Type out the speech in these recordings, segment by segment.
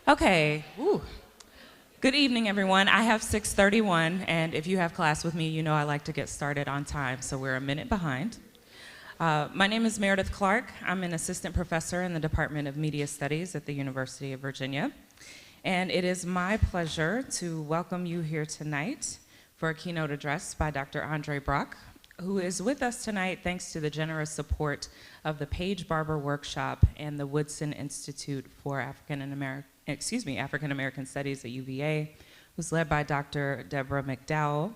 Okay. Ooh. Good evening, everyone. I have 6:31, and if you have class with me, you know I like to get started on time, so we're a minute behind. My name is Meredith Clark. I'm an assistant professor in the Department of Media Studies at the University of Virginia, and it is my pleasure to welcome you here tonight for a keynote address by Dr. Andre Brock, who is with us tonight thanks to the generous support of the Page Barber Workshop and the Woodson Institute for African American Studies at UVA, who's led by Dr. Deborah McDowell,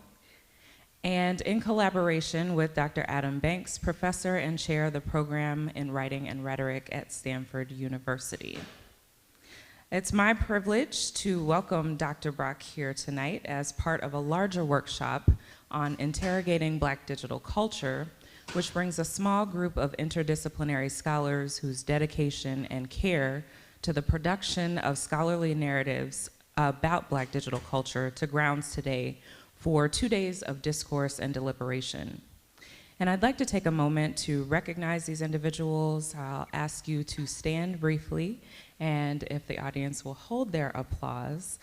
and in collaboration with Dr. Adam Banks, professor and chair of the program in Writing and Rhetoric at Stanford University. It's my privilege to welcome Dr. Brock here tonight as part of a larger workshop on interrogating Black digital culture, which brings a small group of interdisciplinary scholars whose dedication and care to the production of scholarly narratives about Black digital culture to grounds today for 2 days of discourse and deliberation. And I'd like to take a moment to recognize these individuals. I'll ask you to stand briefly, and if the audience will hold their applause.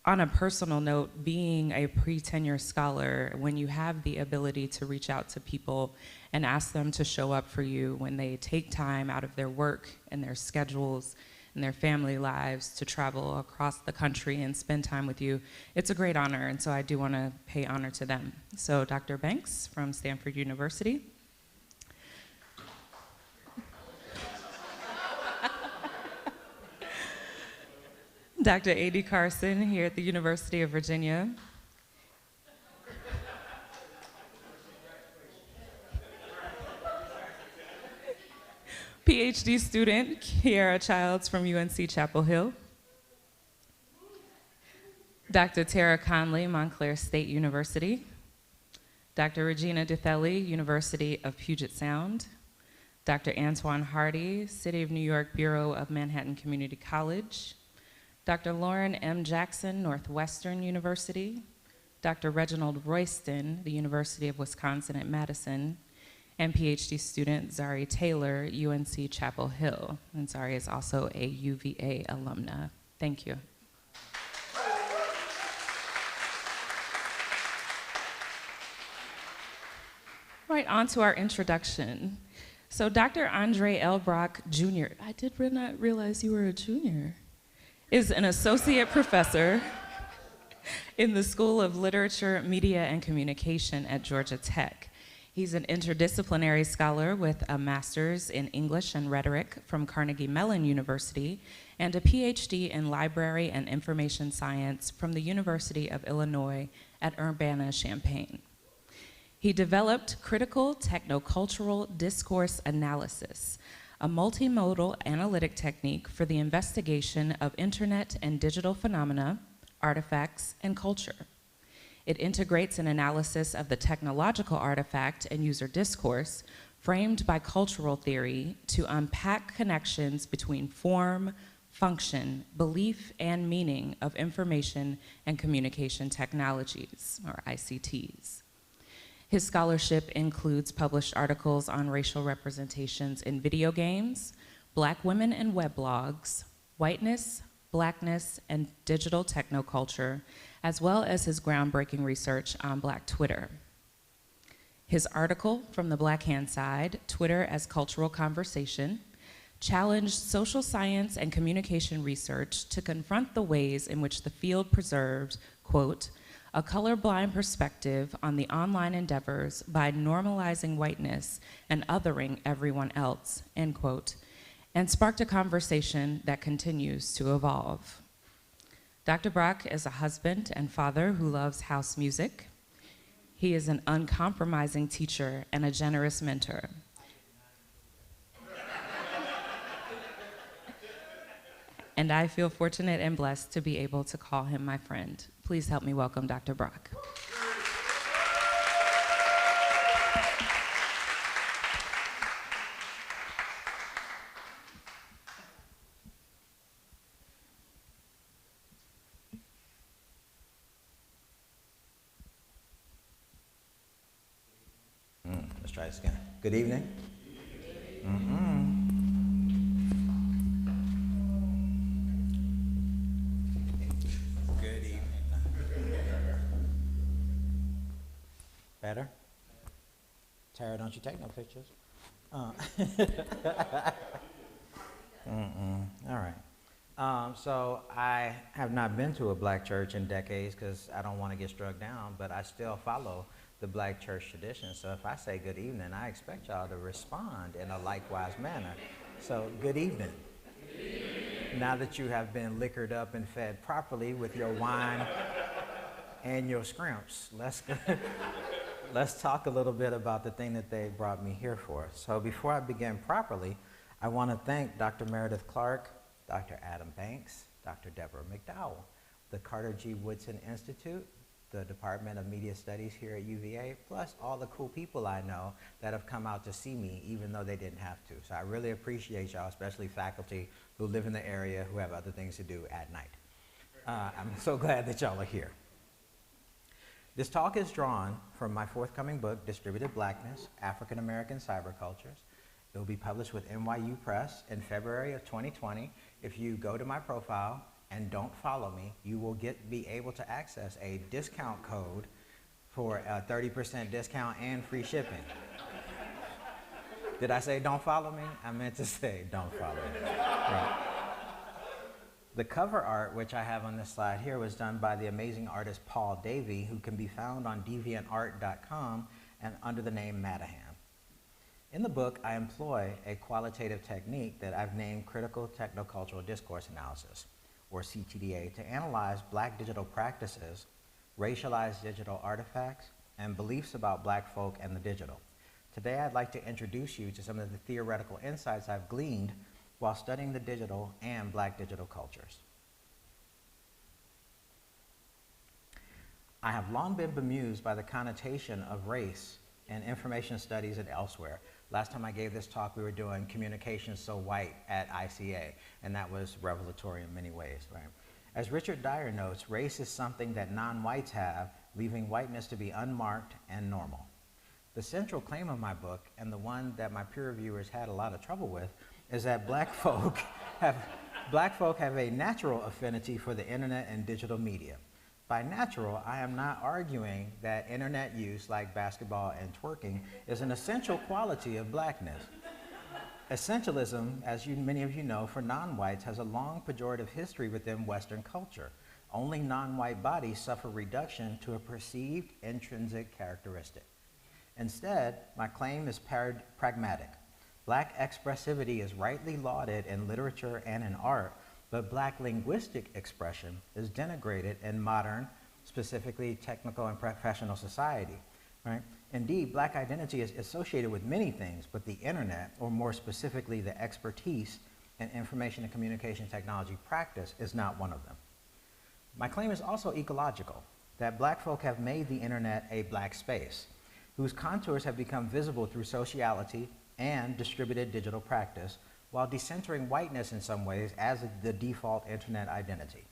On a personal note, being a pre-tenure scholar, when you have the ability to reach out to people and ask them to show up for you when they take time out of their work and their schedules and their family lives to travel across the country and spend time with you, it's a great honor, and so I do want to pay honor to them. So Dr. Banks from Stanford University. Dr. A.D. Carson here at the University of Virginia. PhD student Kiara Childs from UNC Chapel Hill. Dr. Tara Conley, Montclair State University. Dr. Regina DeThelli, University of Puget Sound. Dr. Antoine Hardy, City of New York Bureau of Manhattan Community College. Dr. Lauren M. Jackson, Northwestern University. Dr. Reginald Royston, the University of Wisconsin at Madison. And PhD student Zari Taylor, UNC Chapel Hill. And Zari is also a UVA alumna. Thank you. Right, on to our introduction. So Dr. Andre L. Brock Jr., I did not realize you were a junior, is an associate professor in the School of Literature, Media, and Communication at Georgia Tech. He's an interdisciplinary scholar with a master's in English and Rhetoric from Carnegie Mellon University and a PhD in Library and Information Science from the University of Illinois at Urbana-Champaign. He developed critical technocultural discourse analysis, a multimodal analytic technique for the investigation of internet and digital phenomena, artifacts, and culture. It integrates an analysis of the technological artifact and user discourse framed by cultural theory to unpack connections between form, function, belief, and meaning of information and communication technologies, or ICTs. His scholarship includes published articles on racial representations in video games, Black women and weblogs, whiteness, Blackness, and digital technoculture, as well as his groundbreaking research on Black Twitter. His article, From the Black Hand Side, Twitter as Cultural Conversation, challenged social science and communication research to confront the ways in which the field preserved, quote, a colorblind perspective on the online endeavors by normalizing whiteness and othering everyone else, end quote, and sparked a conversation that continues to evolve. Dr. Brock is a husband and father who loves house music. He is an uncompromising teacher and a generous mentor. And I feel fortunate and blessed to be able to call him my friend. Please help me welcome Dr. Brock. Let's try this again. Good evening. Don't you take no pictures? All right. So I have not been to a black church in decades because I don't want to get struck down, but I still follow the black church tradition. So if I say good evening, I expect y'all to respond in a likewise manner. So good evening. Now that you have been liquored up and fed properly with your wine and your scrimps, let's talk a little bit about the thing that they brought me here for. So before I begin properly, I want to thank Dr. Meredith Clark, Dr. Adam Banks, Dr. Deborah McDowell, the Carter G. Woodson Institute, the Department of Media Studies here at UVA, plus all the cool people I know that have come out to see me even though they didn't have to. So I really appreciate y'all, especially faculty who live in the area who have other things to do at night. I'm so glad that y'all are here. This talk is drawn from my forthcoming book, Distributed Blackness, African American Cybercultures. It will be published with NYU Press in February of 2020. If you go to my profile and don't follow me, you will be able to access a discount code for a 30% discount and free shipping. Did I say don't follow me? I meant to say don't follow me. Right. The cover art, which I have on this slide here, was done by the amazing artist Paul Davey, who can be found on deviantart.com and under the name Madahan. In the book, I employ a qualitative technique that I've named Critical Technocultural Discourse Analysis, or CTDA, to analyze black digital practices, racialized digital artifacts, and beliefs about black folk and the digital. Today, I'd like to introduce you to some of the theoretical insights I've gleaned while studying the digital and black digital cultures. I have long been bemused by the connotation of race in information studies and elsewhere. Last time I gave this talk, we were doing Communications So White at ICA, and that was revelatory in many ways, right? As Richard Dyer notes, race is something that non-whites have, leaving whiteness to be unmarked and normal. The central claim of my book, and the one that my peer reviewers had a lot of trouble with, is that black folk have a natural affinity for the internet and digital media. By natural, I am not arguing that internet use, like basketball and twerking, is an essential quality of blackness. Essentialism, as many of you know, for non-whites has a long pejorative history within Western culture. Only non-white bodies suffer reduction to a perceived intrinsic characteristic. Instead, my claim is pragmatic. Black expressivity is rightly lauded in literature and in art, but black linguistic expression is denigrated in modern, specifically technical and professional society, right? Indeed, black identity is associated with many things, but the internet, or more specifically the expertise in information and communication technology practice, is not one of them. My claim is also ecological, that black folk have made the internet a black space, whose contours have become visible through sociality and distributed digital practice, while decentering whiteness in some ways as the default internet identity.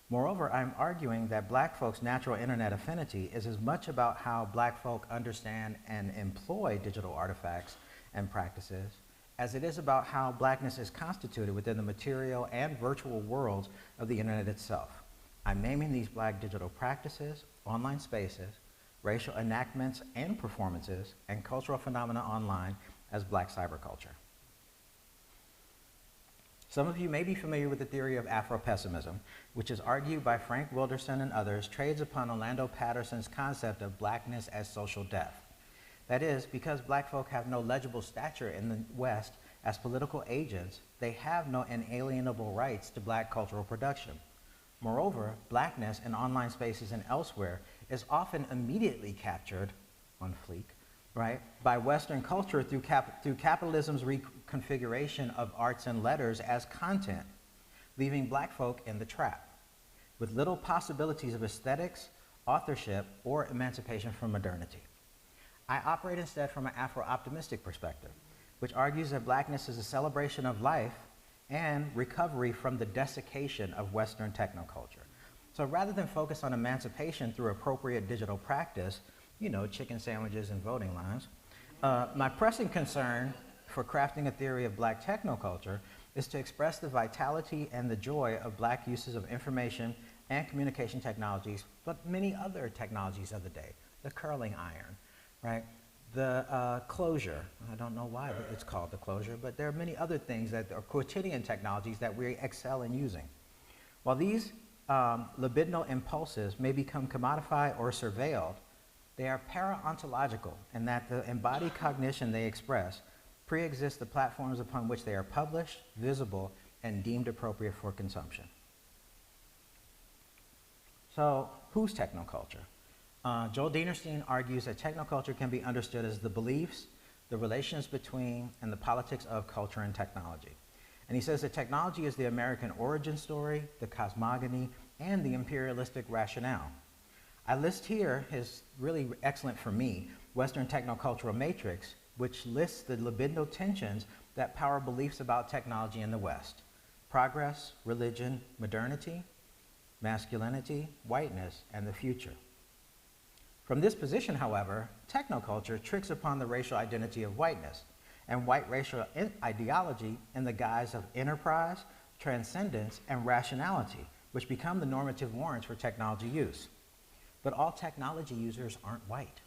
Moreover, I'm arguing that black folks' natural internet affinity is as much about how black folk understand and employ digital artifacts and practices as it is about how blackness is constituted within the material and virtual worlds of the internet itself. I'm naming these black digital practices, online spaces, racial enactments and performances, and cultural phenomena online as black cyberculture. Some of you may be familiar with the theory of Afro Pessimism, which is argued by Frank Wilderson and others, trades upon Orlando Patterson's concept of blackness as social death. That is, because black folk have no legible stature in the West as political agents, they have no inalienable rights to black cultural production. Moreover, blackness in online spaces and elsewhere is often immediately captured, on fleek, right, by Western culture through capitalism's reconfiguration of arts and letters as content, leaving black folk in the trap, with little possibilities of aesthetics, authorship, or emancipation from modernity. I operate instead from an Afro-optimistic perspective, which argues that blackness is a celebration of life and recovery from the desiccation of Western technoculture. So rather than focus on emancipation through appropriate digital practice, you know, chicken sandwiches and voting lines, my pressing concern for crafting a theory of black technoculture is to express the vitality and the joy of black uses of information and communication technologies, but many other technologies of the day, the curling iron, right? the closure. I don't know why it's called the closure, but there are many other things that are quotidian technologies that we excel in using. While these libidinal impulses may become commodified or surveilled, they are para-ontological in that the embodied cognition they express pre-exists the platforms upon which they are published, visible, and deemed appropriate for consumption. So, who's technoculture? Joel Dienerstein argues that technoculture can be understood as the beliefs, the relations between, and the politics of culture and technology. And he says that technology is the American origin story, the cosmogony, and the imperialistic rationale. I list here his really excellent for me, Western Technocultural Matrix, which lists the libidinal tensions that power beliefs about technology in the West: progress, religion, modernity, masculinity, whiteness, and the future. From this position, however, technoculture tricks upon the racial identity of whiteness and white racial ideology in the guise of enterprise, transcendence, and rationality, which become the normative warrants for technology use. But all technology users aren't white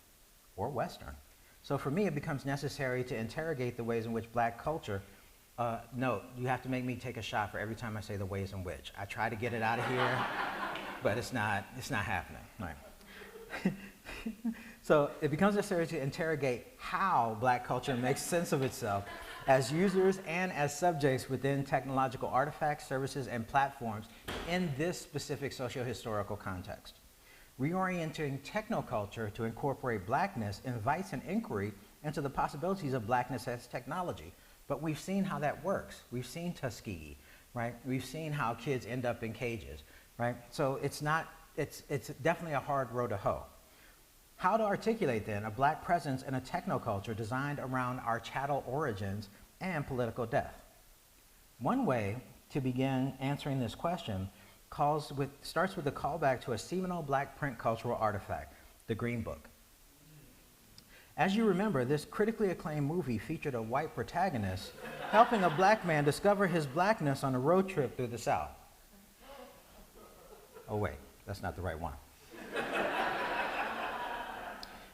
or Western. So for me, it becomes necessary to interrogate the ways in which black culture, note, you have to make me take a shot for every time I say the ways in which. I try to get it out of here, but it's not happening. Right. So it becomes necessary to interrogate how black culture makes sense of itself as users and as subjects within technological artifacts, services, and platforms in this specific socio-historical context. Reorienting technoculture to incorporate blackness invites an inquiry into the possibilities of blackness as technology. But we've seen how that works. We've seen Tuskegee, right? We've seen how kids end up in cages, right? So it's definitely a hard road to hoe. How to articulate then a black presence in a technoculture designed around our chattel origins and political death? One way to begin answering this question starts with a callback to a seminal black print cultural artifact, the Green Book. As you remember, this critically acclaimed movie featured a white protagonist helping a black man discover his blackness on a road trip through the South. Oh wait, that's not the right one.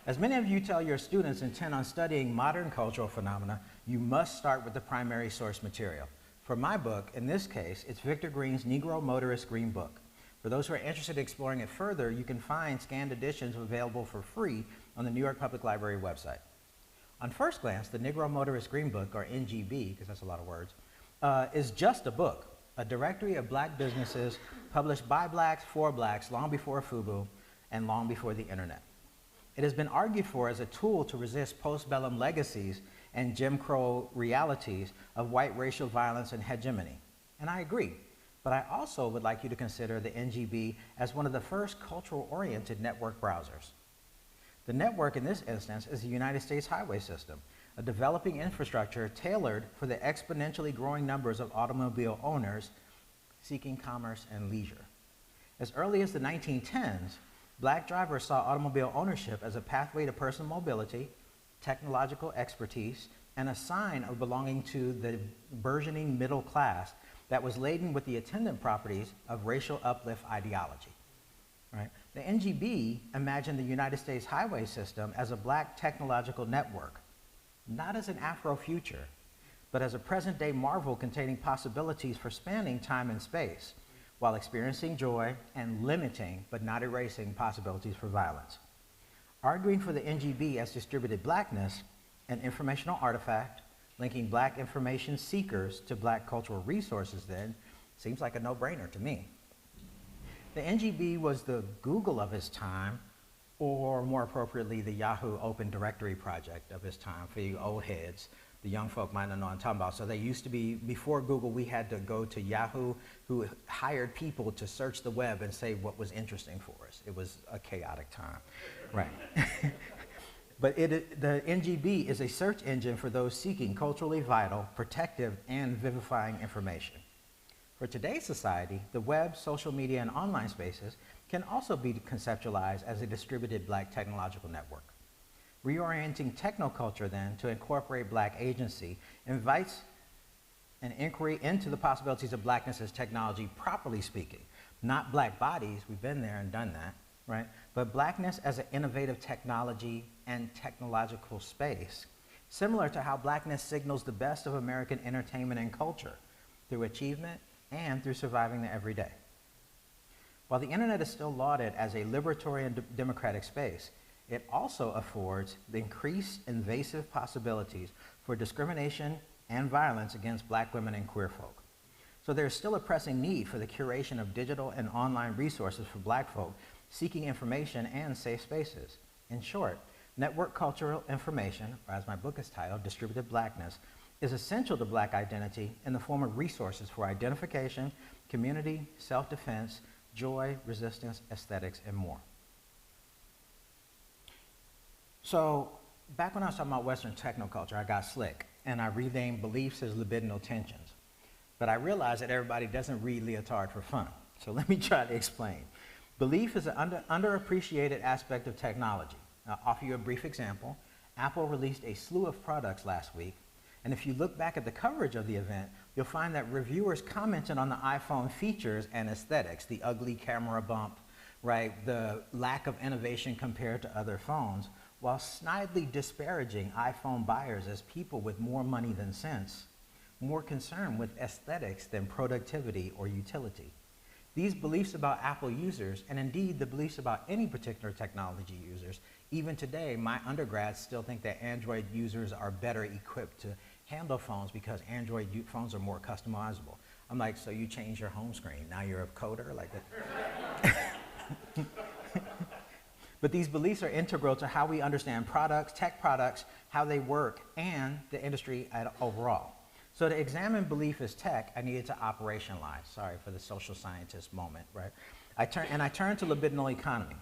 As many of you tell your students intent on studying modern cultural phenomena, you must start with the primary source material. For my book, in this case, it's Victor Green's Negro Motorist Green Book. For those who are interested in exploring it further, you can find scanned editions available for free on the New York Public Library website. On first glance, the Negro Motorist Green Book, or NGB, because that's a lot of words, is just a book, a directory of black businesses published by blacks for blacks long before FUBU and long before the internet. It has been argued for as a tool to resist postbellum legacies and Jim Crow realities of white racial violence and hegemony. And I agree, but I also would like you to consider the NGB as one of the first cultural-oriented network browsers. The network in this instance is the United States highway system, a developing infrastructure tailored for the exponentially growing numbers of automobile owners seeking commerce and leisure. As early as the 1910s, black drivers saw automobile ownership as a pathway to personal mobility, technological expertise, and a sign of belonging to the burgeoning middle class that was laden with the attendant properties of racial uplift ideology. Right? The NGB imagined the United States highway system as a black technological network, not as an Afro-future, but as a present-day marvel containing possibilities for spanning time and space, while experiencing joy and limiting, but not erasing, possibilities for violence. Arguing for the NGB as distributed blackness, an informational artifact linking black information seekers to black cultural resources then, seems like a no-brainer to me. The NGB was the Google of its time, or more appropriately, the Yahoo Open Directory project of its time. For you old heads, the young folk might not know what I'm talking about. So they used to be, before Google, we had to go to Yahoo, who hired people to search the web and say what was interesting for us. It was a chaotic time, right? But the NGB is a search engine for those seeking culturally vital, protective, and vivifying information. For today's society, the web, social media, and online spaces can also be conceptualized as a distributed black technological network. Reorienting technoculture, then, to incorporate black agency invites an inquiry into the possibilities of blackness as technology, properly speaking. Not black bodies, we've been there and done that, right? But Blackness as an innovative technology and technological space, similar to how Blackness signals the best of American entertainment and culture through achievement and through surviving the everyday. While the internet is still lauded as a liberatory and democratic space, it also affords the increased invasive possibilities for discrimination and violence against Black women and queer folk. So there's still a pressing need for the curation of digital and online resources for Black folk seeking information and safe spaces. In short, network cultural information, or as my book is titled, Distributed Blackness, is essential to Black identity in the form of resources for identification, community, self-defense, joy, resistance, aesthetics, and more. So back when I was talking about Western technoculture, I got slick, and I renamed beliefs as libidinal tensions. But I realized that everybody doesn't read Leotard for fun. So let me try to explain. Belief is an underappreciated aspect of technology. I'll offer you a brief example. Apple released a slew of products last week, and if you look back at the coverage of the event, you'll find that reviewers commented on the iPhone features and aesthetics, the ugly camera bump, right, the lack of innovation compared to other phones, while snidely disparaging iPhone buyers as people with more money than sense, more concerned with aesthetics than productivity or utility. These beliefs about Apple users, and indeed the beliefs about any particular technology users, even today, my undergrads still think that Android users are better equipped to handle phones because Android phones are more customizable. I'm like, so you change your home screen, now you're a coder? Like that. But these beliefs are integral to how we understand products, tech products, how they work, and the industry overall. So to examine belief as tech, I needed to operationalize. Sorry for the social scientist moment, right? I turned to libidinal economy.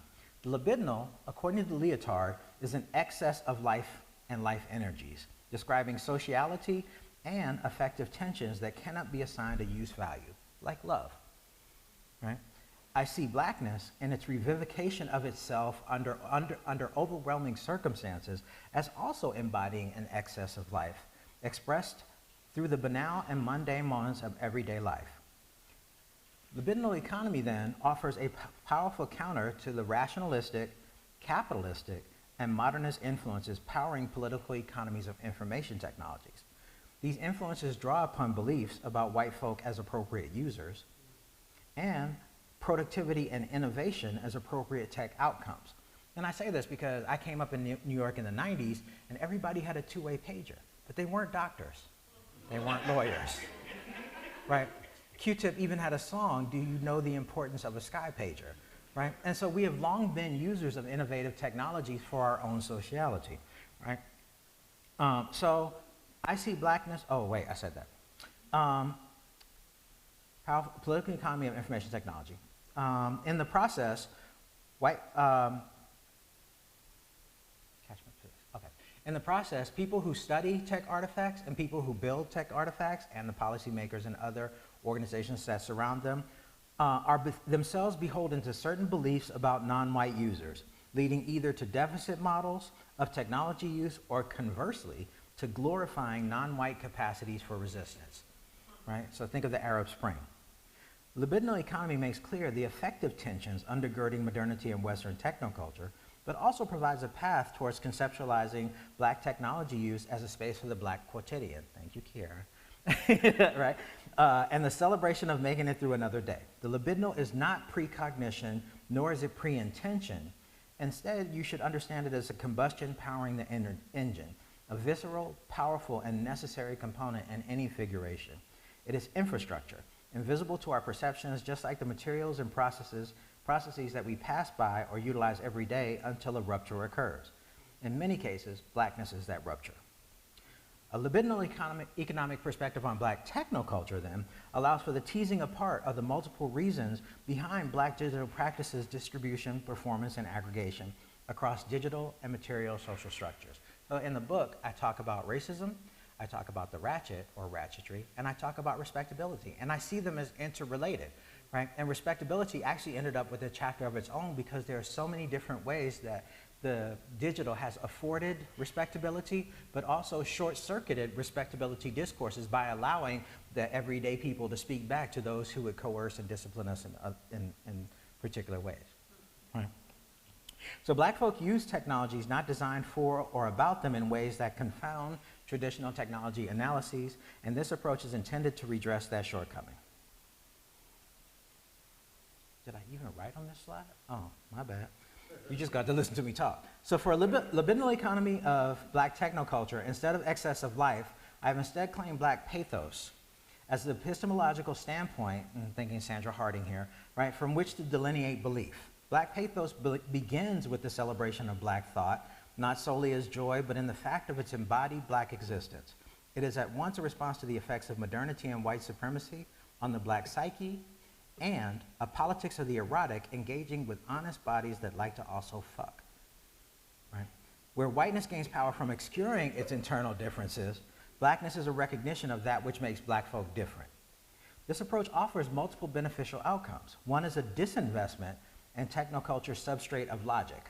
The libidinal, according to Leotard, is an excess of life and life energies, describing sociality and affective tensions that cannot be assigned a use value, like love, right? I see Blackness and its revivification of itself under overwhelming circumstances as also embodying an excess of life, expressed through the banal and mundane moments of everyday life. Libidinal economy then offers a powerful counter to the rationalistic, capitalistic, and modernist influences powering political economies of information technologies. These influences draw upon beliefs about white folk as appropriate users and productivity and innovation as appropriate tech outcomes. And I say this because I came up in New York in the 90s and everybody had a two-way pager, but they weren't doctors. They weren't lawyers, right? Q-Tip even had a song, Do You Know the Importance of a Sky Pager, right? And so we have long been users of innovative technologies for our own sociality, right? So I see Blackness, oh wait, I said that. Powerful political economy of information technology. In the process, in the process, people who study tech artifacts and people who build tech artifacts and the policymakers and other organizations that surround them are themselves beholden to certain beliefs about non-white users, leading either to deficit models of technology use or conversely to glorifying non-white capacities for resistance, right? So think of the Arab Spring. Libidinal economy makes clear the effective tensions undergirding modernity and Western technoculture, but also provides a path towards conceptualizing Black technology use as a space for the Black quotidian. Thank you, Kiara. Right? And the celebration of making it through another day. The libidinal is not precognition, nor is it pre-intention. Instead, you should understand it as a combustion powering the engine, a visceral, powerful, and necessary component in any figuration. It is infrastructure, invisible to our perceptions, just like the materials and processes that we pass by or utilize every day until a rupture occurs. In many cases, Blackness is that rupture. A libidinal economic perspective on Black technoculture, then, allows for the teasing apart of the multiple reasons behind Black digital practices, distribution, performance, and aggregation across digital and material social structures. So in the book, I talk about racism, I talk about the ratchet or ratchetry, and I talk about respectability. And I see them as interrelated, right? And respectability actually ended up with a chapter of its own because there are so many different ways that the digital has afforded respectability, but also short-circuited respectability discourses by allowing the everyday people to speak back to those who would coerce and discipline us in particular ways, right? So black folk use technologies not designed for or about them in ways that confound traditional technology analyses, and this approach is intended to redress that shortcoming. Did I even write on this slide? Oh, my bad. You just got to listen to me talk. So for a libidinal economy of black technoculture, instead of excess of life, I have instead claimed black pathos as the epistemological standpoint, and thinking Sandra Harding here, right, from which to delineate belief. Black pathos begins with the celebration of black thought, not solely as joy, but in the fact of its embodied black existence. It is at once a response to the effects of modernity and white supremacy on the black psyche, and a politics of the erotic engaging with honest bodies that like to also fuck, right? Where whiteness gains power from obscuring its internal differences, blackness is a recognition of that which makes black folk different. This approach offers multiple beneficial outcomes. one is a disinvestment in technoculture's substrate of logic,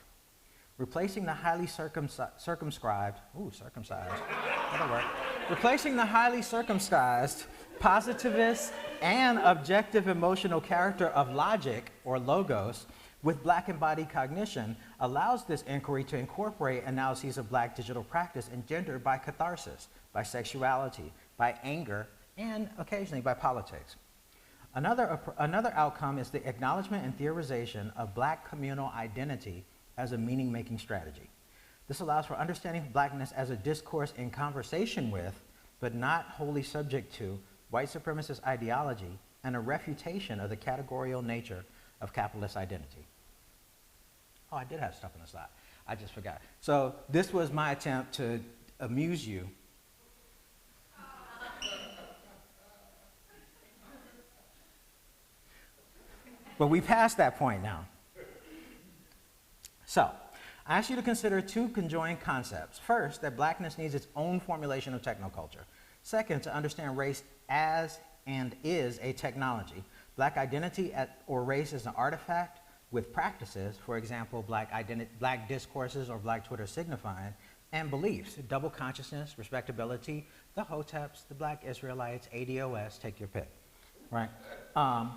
replacing the highly circumscribed, that'll work. Replacing the highly circumcised, positivist, and objective emotional character of logic, or logos, with black embodied cognition allows this inquiry to incorporate analyses of black digital practice engendered by catharsis, by sexuality, by anger, and occasionally by politics. Another outcome is the acknowledgement and theorization of black communal identity as a meaning-making strategy. This allows for understanding blackness as a discourse in conversation with, but not wholly subject to, white supremacist ideology and a refutation of the categorical nature of capitalist identity. Oh, I did have stuff on the slide. I just forgot. So this was my attempt to amuse you. But we passed that point now. So, I ask you to consider two conjoined concepts. First, that blackness needs its own formulation of technoculture. Second, to understand race as and is a technology. Black identity or race is an artifact with practices, for example, black discourses or black Twitter signifying, and beliefs, double consciousness, respectability, the Hoteps, the black Israelites, ADOS, take your pick, right?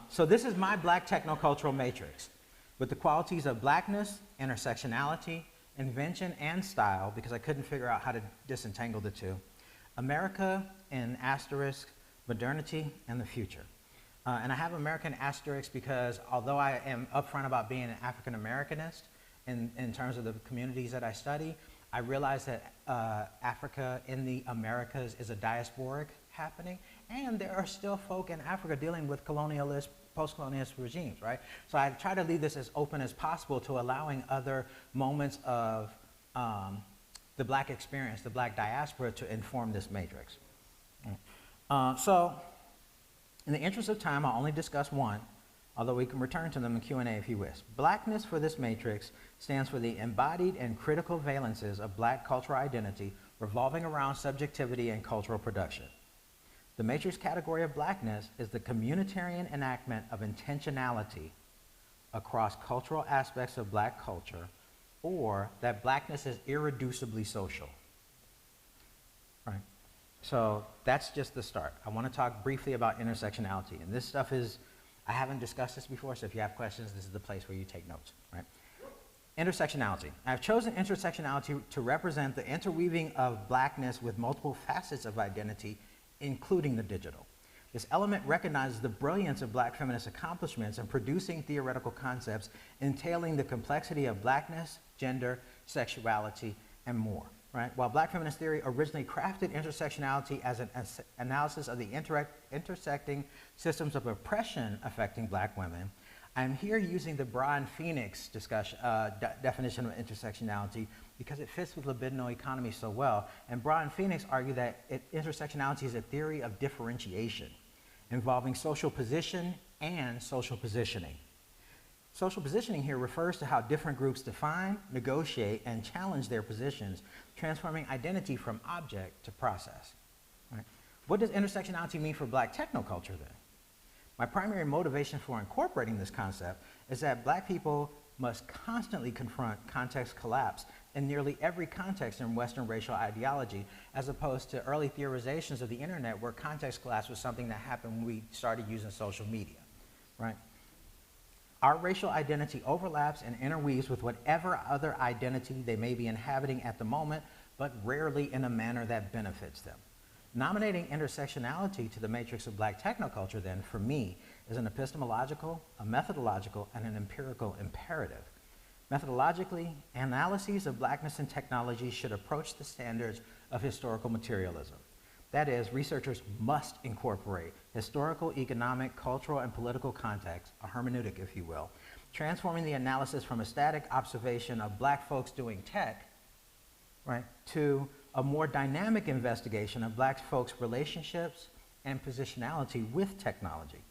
So this is my black technocultural matrix with the qualities of blackness, intersectionality, invention, and style, because I couldn't figure out how to disentangle the two. America in asterisk, modernity, and the future. And I have American asterisk because although I am upfront about being an African Americanist in terms of the communities that I study, I realize that Africa in the Americas is a diasporic happening, and there are still folk in Africa dealing with colonialist, post-colonialist regimes, right? So I try to leave this as open as possible to allowing other moments of the black experience, the black diaspora, to inform this matrix. So in the interest of time, I'll only discuss one, although we can return to them in Q&A if you wish. Blackness for this matrix stands for the embodied and critical valences of black cultural identity revolving around subjectivity and cultural production. The matrix category of blackness is the communitarian enactment of intentionality across cultural aspects of black culture, or that blackness is irreducibly social, right? So that's just the start. I want to talk briefly about intersectionality, and this stuff is, I haven't discussed this before, so if you have questions, this is the place where you take notes, right? Intersectionality. I've chosen intersectionality to represent the interweaving of blackness with multiple facets of identity, including the digital. This element recognizes the brilliance of black feminist accomplishments in producing theoretical concepts entailing the complexity of blackness, gender, sexuality, and more, right? While black feminist theory originally crafted intersectionality as an analysis of the intersecting systems of oppression affecting black women, I'm here using the Bra and Phoenix definition of intersectionality because it fits with libidinal economy so well. And Bra and Phoenix argue that intersectionality is a theory of differentiation involving social position and social positioning. Social positioning here refers to how different groups define, negotiate, and challenge their positions, transforming identity from object to process. Right? What does intersectionality mean for black technoculture then? My primary motivation for incorporating this concept is that black people must constantly confront context collapse in nearly every context in Western racial ideology, as opposed to early theorizations of the internet where context collapse was something that happened when we started using social media, right? Our racial identity overlaps and interweaves with whatever other identity they may be inhabiting at the moment, but rarely in a manner that benefits them. Nominating intersectionality to the matrix of Black technoculture, then, for me, is an epistemological, a methodological, and an empirical imperative. Methodologically, analyses of Blackness and technology should approach the standards of historical materialism. That is, researchers must incorporate historical, economic, cultural, and political context, a hermeneutic, if you will, transforming the analysis from a static observation of Black folks doing tech, right, to a more dynamic investigation of Black folks' relationships and positionality with technology.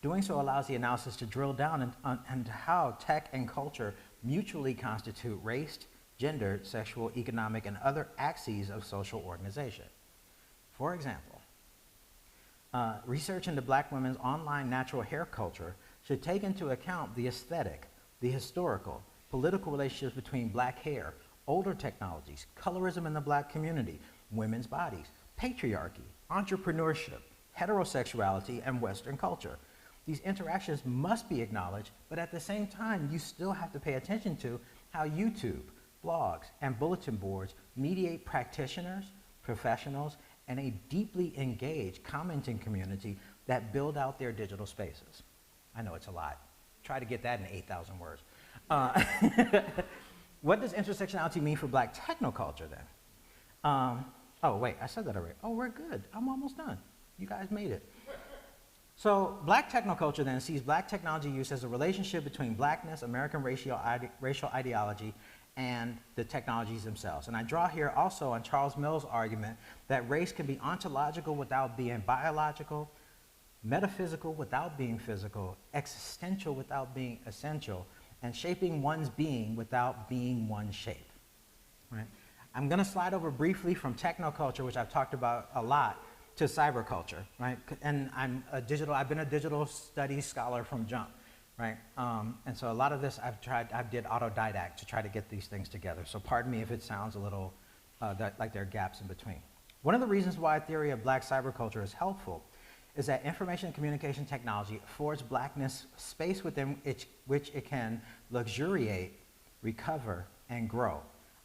Doing so allows the analysis to drill down into how tech and culture mutually constitute race, gender, sexual, economic, and other axes of social organization. For example, research into Black women's online natural hair culture should take into account the aesthetic, the historical, political relationships between Black hair, older technologies, colorism in the Black community, women's bodies, patriarchy, entrepreneurship, heterosexuality, and Western culture. These interactions must be acknowledged, but at the same time, you still have to pay attention to how YouTube, blogs, and bulletin boards mediate practitioners, professionals, and a deeply engaged commenting community that build out their digital spaces. I know it's a lot. Try to get that in 8,000 words. What does intersectionality mean for Black technoculture then? Oh, wait, I said that already. Oh, we're good. I'm almost done. You guys made it. So Black technoculture then sees Black technology use as a relationship between Blackness, American racial ideology, and the technologies themselves. And I draw here also on Charles Mill's argument that race can be ontological without being biological, metaphysical without being physical, existential without being essential, and shaping one's being without being one's shape. Right? I'm going to slide over briefly from technoculture, which I've talked about a lot, to cyberculture, right? And I've been a digital studies scholar from jump, right? And so a lot of this I did autodidact to try to get these things together. So pardon me if it sounds a little like there are gaps in between. One of the reasons why a theory of Black cyberculture is helpful is that information and communication technology affords Blackness space within which it can luxuriate, recover, and grow,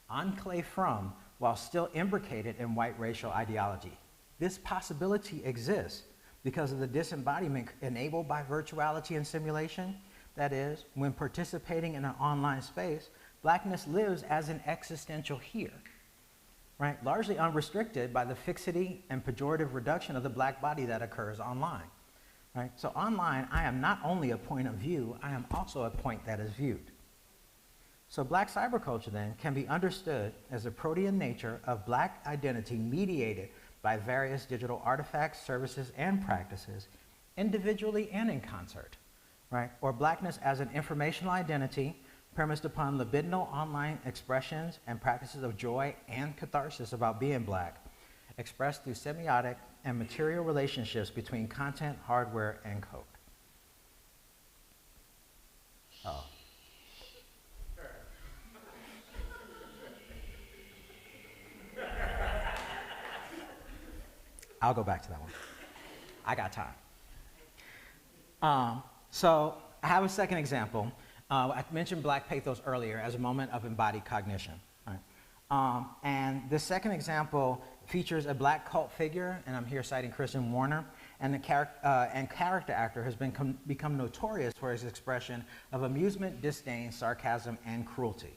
enclave from, while still imbricated in white racial ideology. This possibility exists because of the disembodiment enabled by virtuality and simulation. That is, when participating in an online space, Blackness lives as an existential here, right? Largely unrestricted by the fixity and pejorative reduction of the Black body that occurs online, right? So online, I am not only a point of view, I am also a point that is viewed. So Black cyberculture then can be understood as the protean nature of Black identity mediated by various digital artifacts, services, and practices, individually and in concert, right? Or Blackness as an informational identity premised upon libidinal online expressions and practices of joy and catharsis about being Black, expressed through semiotic and material relationships between content, hardware, and code. Oh. I'll go back to that one. I got time. So I have a second example. I mentioned Black pathos earlier as a moment of embodied cognition. Right? And the second example features a Black cult figure, and I'm here citing Christian Warner, and the character actor has become notorious for his expression of amusement, disdain, sarcasm, and cruelty.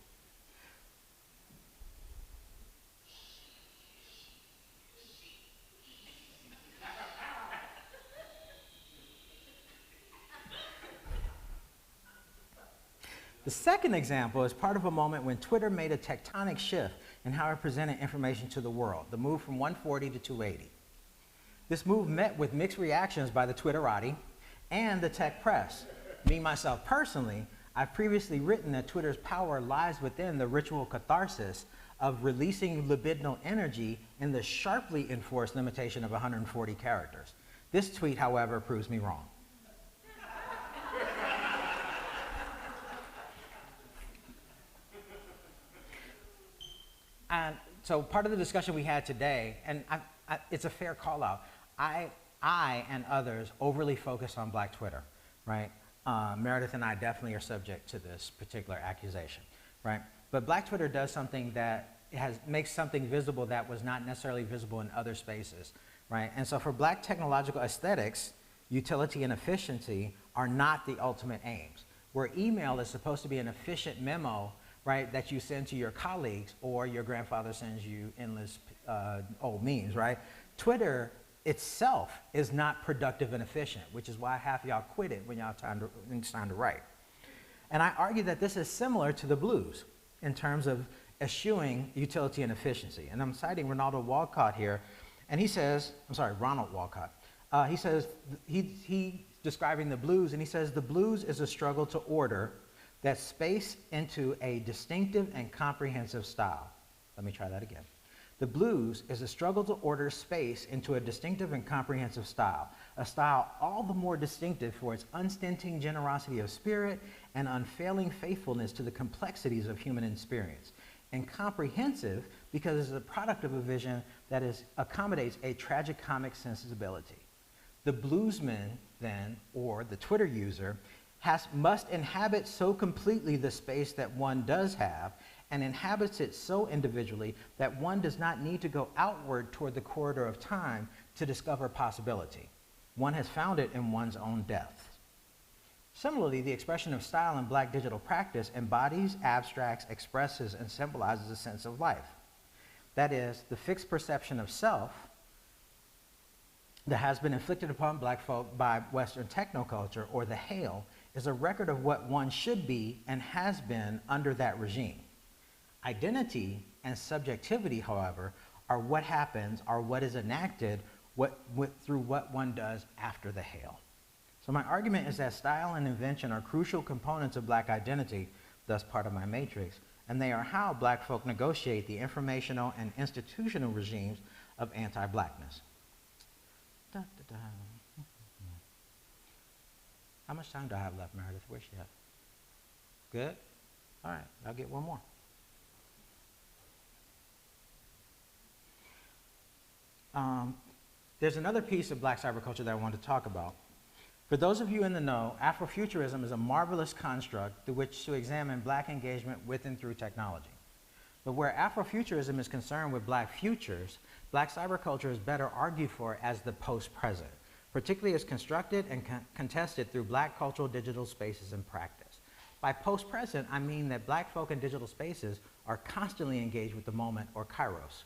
The second example is part of a moment when Twitter made a tectonic shift in how it presented information to the world, the move from 140 to 280. This move met with mixed reactions by the Twitterati and the tech press. Me, myself, personally, I've previously written that Twitter's power lies within the ritual catharsis of releasing libidinal energy in the sharply enforced limitation of 140 characters. This tweet, however, proves me wrong. And so part of the discussion we had today, and it's a fair call out, I and others overly focus on Black Twitter, right? Meredith and I definitely are subject to this particular accusation, right? But Black Twitter does something that makes something visible that was not necessarily visible in other spaces, right? And so for Black technological aesthetics, utility and efficiency are not the ultimate aims. Where email is supposed to be an efficient memo, right, that you send to your colleagues, or your grandfather sends you endless old memes, right? Twitter itself is not productive and efficient, which is why half of y'all quit it when it's time to write. And I argue that this is similar to the blues in terms of eschewing utility and efficiency. And I'm citing Ronaldo Walcott here, and he says, I'm sorry, Ronald Walcott. He says, he's describing the blues, and he says, the blues is a struggle to order that space into a distinctive and comprehensive style. Let me try that again. The blues is a struggle to order space into a distinctive and comprehensive style, a style all the more distinctive for its unstinting generosity of spirit and unfailing faithfulness to the complexities of human experience, and comprehensive because it's a product of a vision that accommodates a tragicomic sensibility. The bluesman, then, or the Twitter user, must inhabit so completely the space that one does have, and inhabits it so individually that one does not need to go outward toward the corridor of time to discover possibility. One has found it in one's own depth. Similarly, the expression of style in Black digital practice embodies, abstracts, expresses, and symbolizes a sense of life. That is, the fixed perception of self that has been inflicted upon Black folk by Western technoculture, or the Hail, is a record of what one should be and has been under that regime. Identity and subjectivity, however, are what happens, are what is enacted through what one does after the Hail. So my argument is that style and invention are crucial components of Black identity, thus part of my matrix, and they are how Black folk negotiate the informational and institutional regimes of anti-Blackness. How much time do I have left, Meredith? Where's she at? Good? All right, I'll get one more. There's another piece of Black cyberculture that I want to talk about. For those of you in the know, Afrofuturism is a marvelous construct through which to examine Black engagement with and through technology. But where Afrofuturism is concerned with Black futures, Black cyberculture is better argued for as the post-present, particularly as constructed and contested through Black cultural digital spaces and practice. By post-present, I mean that Black folk in digital spaces are constantly engaged with the moment, or kairos.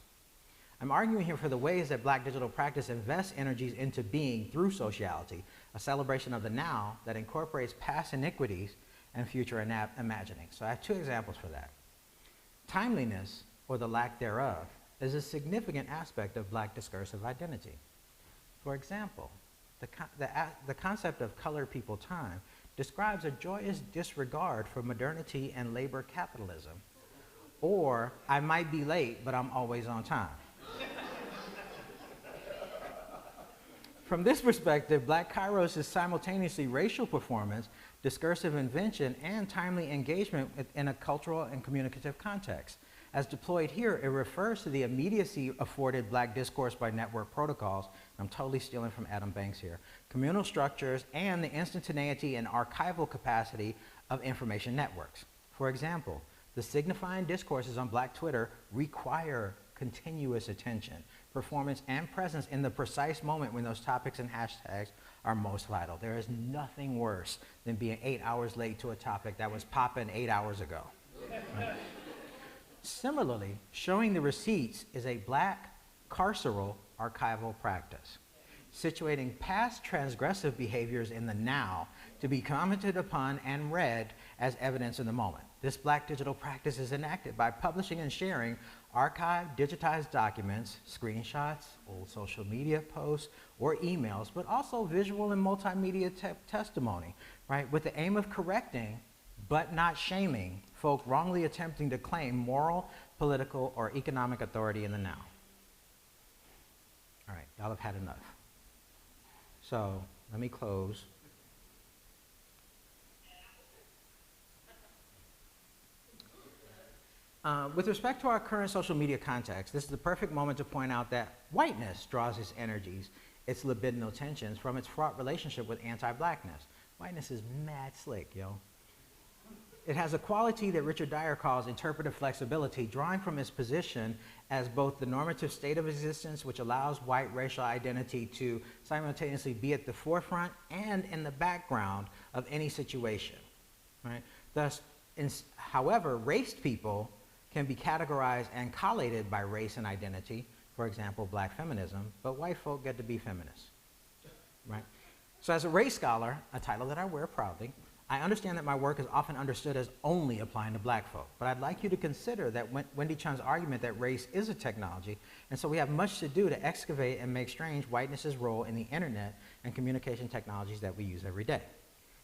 I'm arguing here for the ways that Black digital practice invests energies into being through sociality, a celebration of the now that incorporates past iniquities and future imagining. So I have two examples for that. Timeliness, or the lack thereof, is a significant aspect of Black discursive identity. For example, the concept of colored people time describes a joyous disregard for modernity and labor capitalism. Or, I might be late, but I'm always on time. From this perspective, Black kairos is simultaneously racial performance, discursive invention, and timely engagement in a cultural and communicative context. As deployed here, it refers to the immediacy afforded Black discourse by network protocols. I'm totally stealing from Adam Banks here. Communal structures and the instantaneity and archival capacity of information networks. For example, the signifying discourses on Black Twitter require continuous attention, performance, and presence in the precise moment when those topics and hashtags are most vital. There is nothing worse than being 8 hours late to a topic that was popping 8 hours ago. Right? Similarly, showing the receipts is a Black carceral archival practice, situating past transgressive behaviors in the now to be commented upon and read as evidence in the moment. This Black digital practice is enacted by publishing and sharing archived, digitized documents, screenshots, old social media posts, or emails, but also visual and multimedia testimony, right, with the aim of correcting, but not shaming, folk wrongly attempting to claim moral, political, or economic authority in the now. All right, y'all have had enough. So let me close. With respect to our current social media context, this is the perfect moment to point out that whiteness draws its energies, its libidinal tensions, from its fraught relationship with anti-Blackness. Whiteness is mad slick, yo. It has a quality that Richard Dyer calls interpretive flexibility, drawing from its position as both the normative state of existence, which allows white racial identity to simultaneously be at the forefront and in the background of any situation, right? Thus, however, raced people can be categorized and collated by race and identity, for example, black feminism, but white folk get to be feminists, right? So as a race scholar, a title that I wear proudly, I understand that my work is often understood as only applying to black folk, but I'd like you to consider that Wendy Chun's argument that race is a technology, and so we have much to do to excavate and make strange whiteness's role in the internet and communication technologies that we use every day.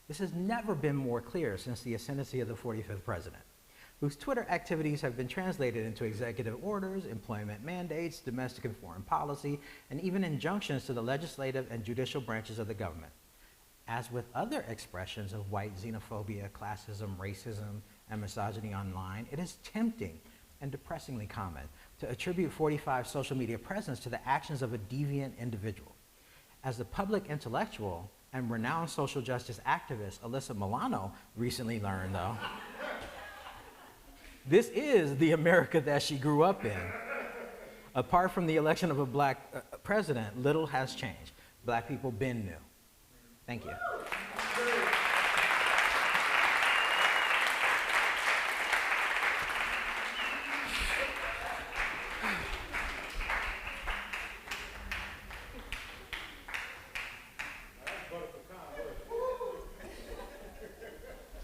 This has never been more clear since the ascendancy of the 45th president, whose Twitter activities have been translated into executive orders, employment mandates, domestic and foreign policy, and even injunctions to the legislative and judicial branches of the government. As with other expressions of white xenophobia, classism, racism, and misogyny online, it is tempting and depressingly common to attribute 45's social media presence to the actions of a deviant individual. As the public intellectual and renowned social justice activist Alyssa Milano recently learned, though, this is the America that she grew up in. Apart from the election of a black president, little has changed. Black people been new. Thank you.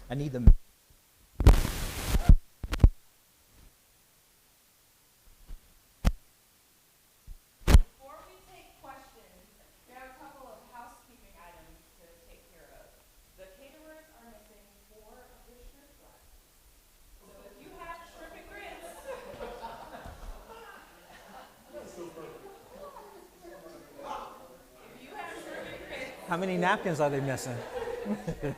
I need them. How many napkins are they missing? Let me know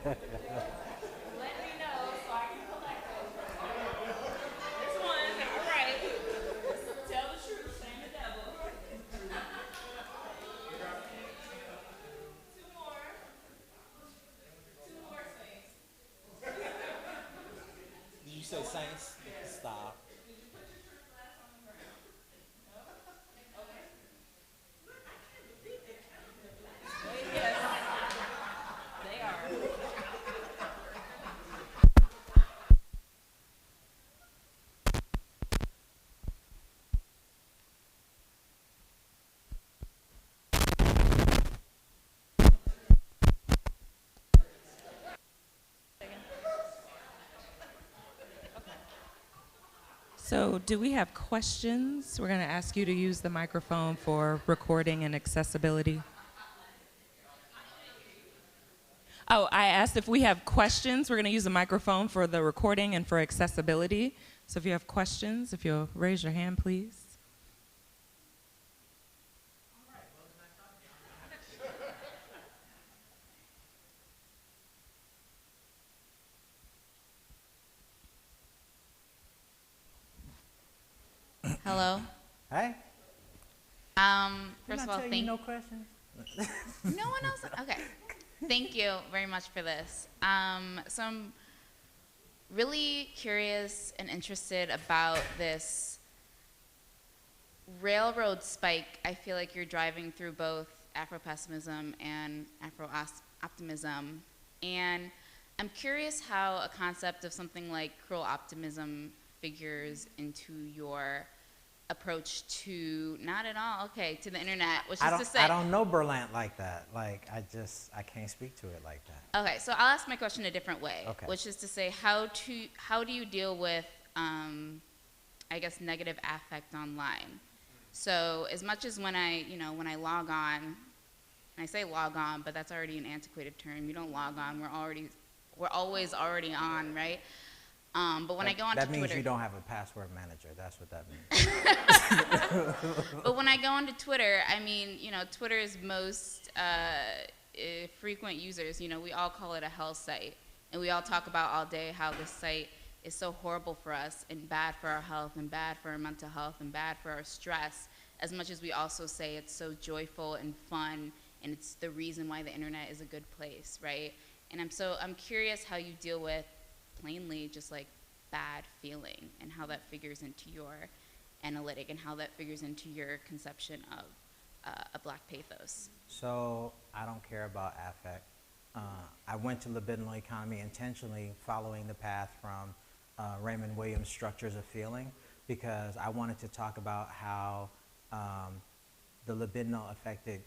so I can collect them. There's one, all right. Tell the truth, shame the devil. Two more. Two more saints. Did you say saints? Stop. Did you put your church glass on the ground? No? Okay. Yes. They are. So, do we have questions? We're going to ask you to use the microphone for recording and accessibility. Oh, I asked if we have questions. We're going to use the microphone for the recording and for accessibility. So if you have questions, if you'll raise your hand, please. Hello. Hey? First of all, thank no questions. no one else. Okay. Thank you very much for this. So I'm really curious and interested about this railroad spike. I feel like you're driving through both Afro Pessimism and Afro Optimism, and I'm curious how a concept of something like cruel optimism figures into your approach to, not at all, okay, to the internet, which is to say. I don't know Berlant like that. Like, I can't speak to it like that. Okay, so I'll ask my question a different way, Okay. Which is to say, how do you deal with, I guess, negative affect online? So as much as when I log on, and I say log on, but that's already an antiquated term. You don't log on, we're always already on, right? But when I go onto Twitter. That means you don't have a password manager. That's what that means. But when I go onto Twitter, I mean, Twitter's most frequent users, we all call it a hell site. And we all talk about all day how this site is so horrible for us and bad for our health and bad for our mental health and bad for our stress, as much as we also say it's so joyful and fun and it's the reason why the internet is a good place, right? And I'm curious how you deal with plainly just like bad feeling and how that figures into your analytic and how that figures into your conception of a Black pathos. So I don't care about affect. I went to libidinal economy intentionally following the path from Raymond Williams' Structures of Feeling, because I wanted to talk about how the libidinal affected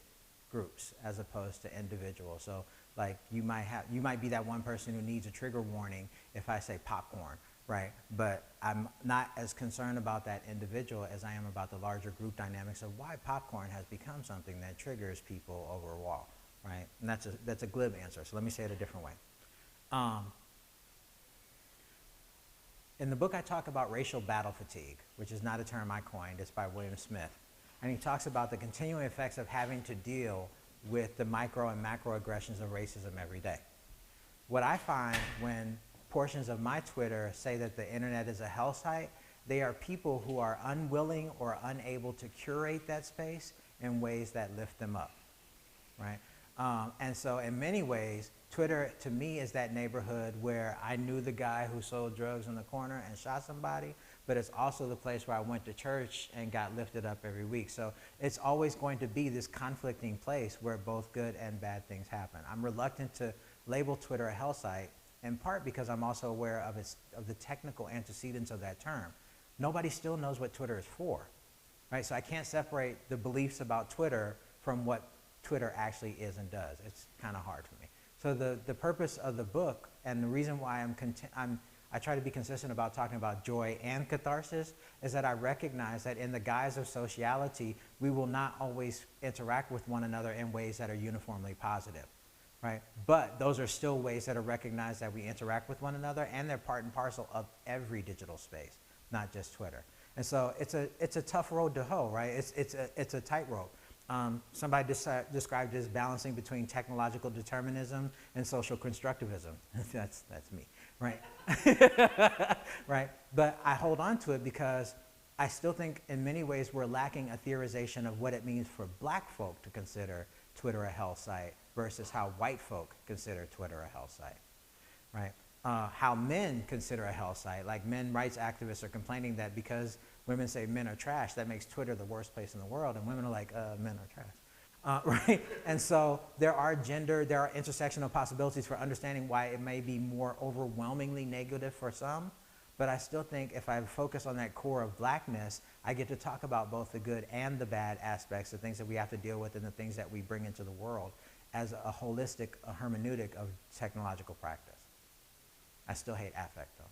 groups as opposed to individuals. So like you might be that one person who needs a trigger warning if I say popcorn, right? But I'm not as concerned about that individual as I am about the larger group dynamics of why popcorn has become something that triggers people over a wall, right? And that's a glib answer, so let me say it a different way. In the book I talk about racial battle fatigue, which is not a term I coined, it's by William Smith. And he talks about the continuing effects of having to deal with the micro and macro aggressions of racism every day. What I find when portions of my Twitter say that the internet is a hell site, they are people who are unwilling or unable to curate that space in ways that lift them up, right? And so in many ways, Twitter to me is that neighborhood where I knew the guy who sold drugs in the corner and shot somebody, but it's also the place where I went to church and got lifted up every week. So it's always going to be this conflicting place where both good and bad things happen. I'm reluctant to label Twitter a hell site, in part because I'm also aware of the technical antecedents of that term. Nobody still knows what Twitter is for, right? So I can't separate the beliefs about Twitter from what Twitter actually is and does. It's kind of hard for me. So the purpose of the book and the reason why I try to be consistent about talking about joy and catharsis is that I recognize that in the guise of sociality, we will not always interact with one another in ways that are uniformly positive, right? But those are still ways that are recognized that we interact with one another, and they're part and parcel of every digital space, not just Twitter. And so it's a tough road to hoe, right? It's a tightrope. Somebody described it as balancing between technological determinism and social constructivism. That's me, right? Right? But I hold on to it because I still think in many ways we're lacking a theorization of what it means for Black folk to consider Twitter a hell site versus how white folk consider Twitter a hell site, right? How men consider a hell site, like men rights activists are complaining that because women say men are trash, that makes Twitter the worst place in the world, and women are like, men are trash, right? And so there are intersectional possibilities for understanding why it may be more overwhelmingly negative for some, but I still think if I focus on that core of Blackness, I get to talk about both the good and the bad aspects, the things that we have to deal with and the things that we bring into the world as a holistic hermeneutic of technological practice. I still hate affect, though.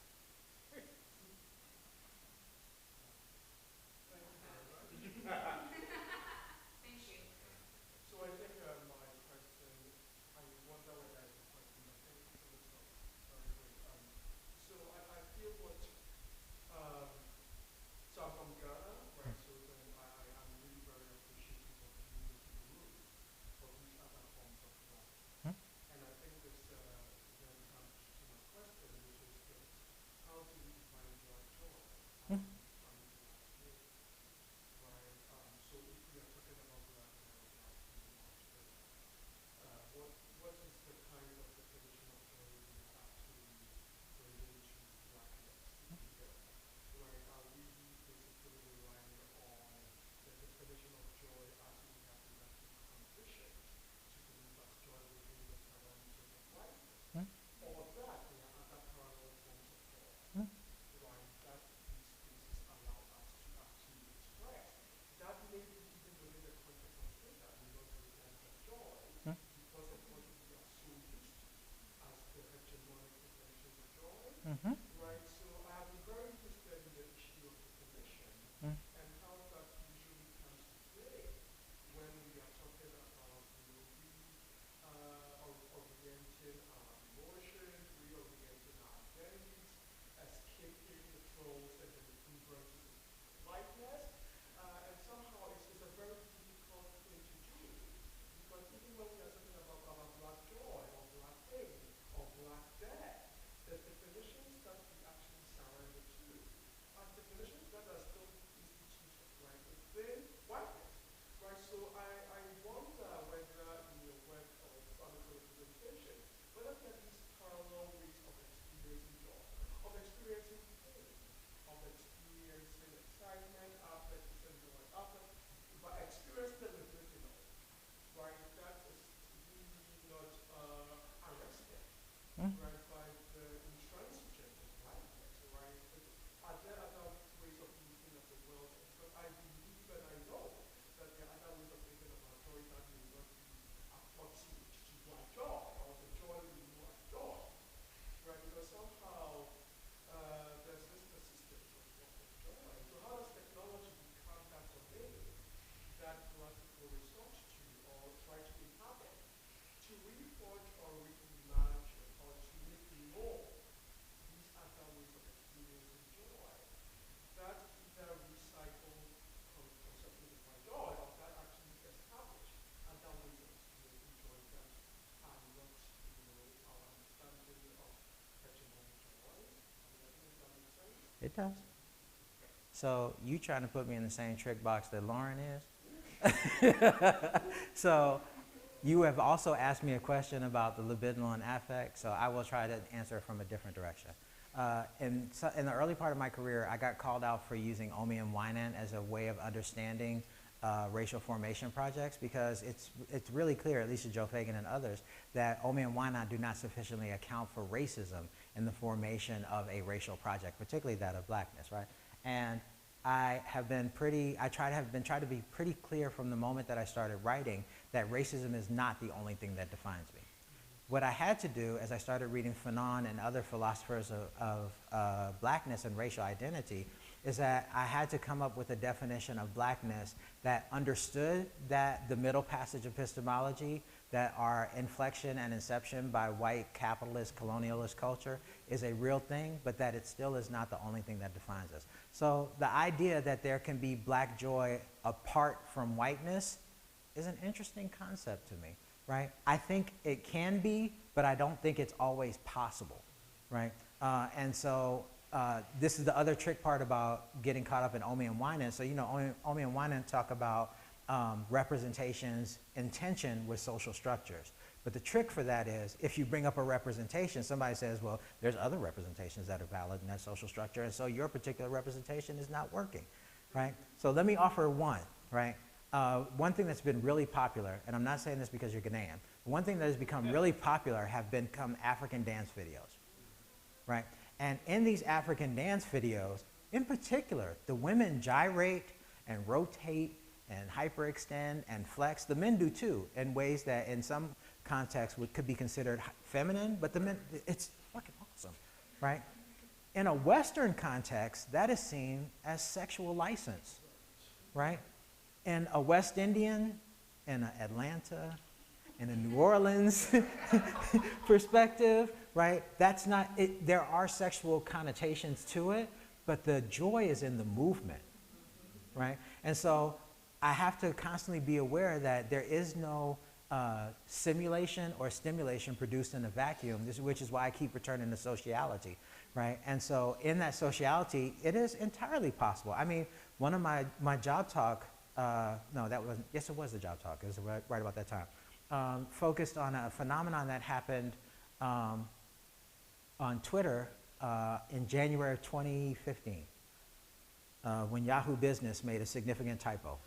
test? So you trying to put me in the same trick box that Lauren is? So you have also asked me a question about the libidinal and affect, so I will try to answer it from a different direction. In the early part of my career, I got called out for using Omi and Winan as a way of understanding racial formation projects, because it's really clear, at least to Joe Fagan and others, that Omi and Winan do not sufficiently account for racism in the formation of a racial project, particularly that of Blackness, right? And I have been try to be pretty clear from the moment that I started writing that racism is not the only thing that defines me. What I had to do as I started reading Fanon and other philosophers of Blackness and racial identity is that I had to come up with a definition of Blackness that understood that the middle passage epistemology, that our inflection and inception by white capitalist colonialist culture is a real thing, but that it still is not the only thing that defines us. So the idea that there can be black joy apart from whiteness is an interesting concept to me, right? I think it can be, but I don't think it's always possible, right? And so this is the other trick part about getting caught up in Omi and Winan. So, you know, Omi and Winan talk about representations in tension with social structures. But the trick for that is, if you bring up a representation, somebody says, well, there's other representations that are valid in that social structure, and so your particular representation is not working, right? So let me offer one, right? One thing that's been really popular, and I'm not saying this because you're Ghanaian, one thing that has become really popular have become African dance videos, right? And in these African dance videos, in particular, the women gyrate and rotate and hyperextend and flex. The men do too, in ways that in some contexts could be considered feminine, but the men, it's fucking awesome, right? In a Western context, that is seen as sexual license, right? In a West Indian, in a Atlanta, in a New Orleans perspective, right? That's not it. There are sexual connotations to it, but the joy is in the movement, right? And so I have to constantly be aware that there is no simulation or stimulation produced in a vacuum, which is why I keep returning to sociality, right? And so in that sociality, it is entirely possible. I mean, one of my job talk, no, that wasn't, yes, it was the job talk. It was right about that time. Focused on a phenomenon that happened on Twitter in January of 2015, when Yahoo Business made a significant typo.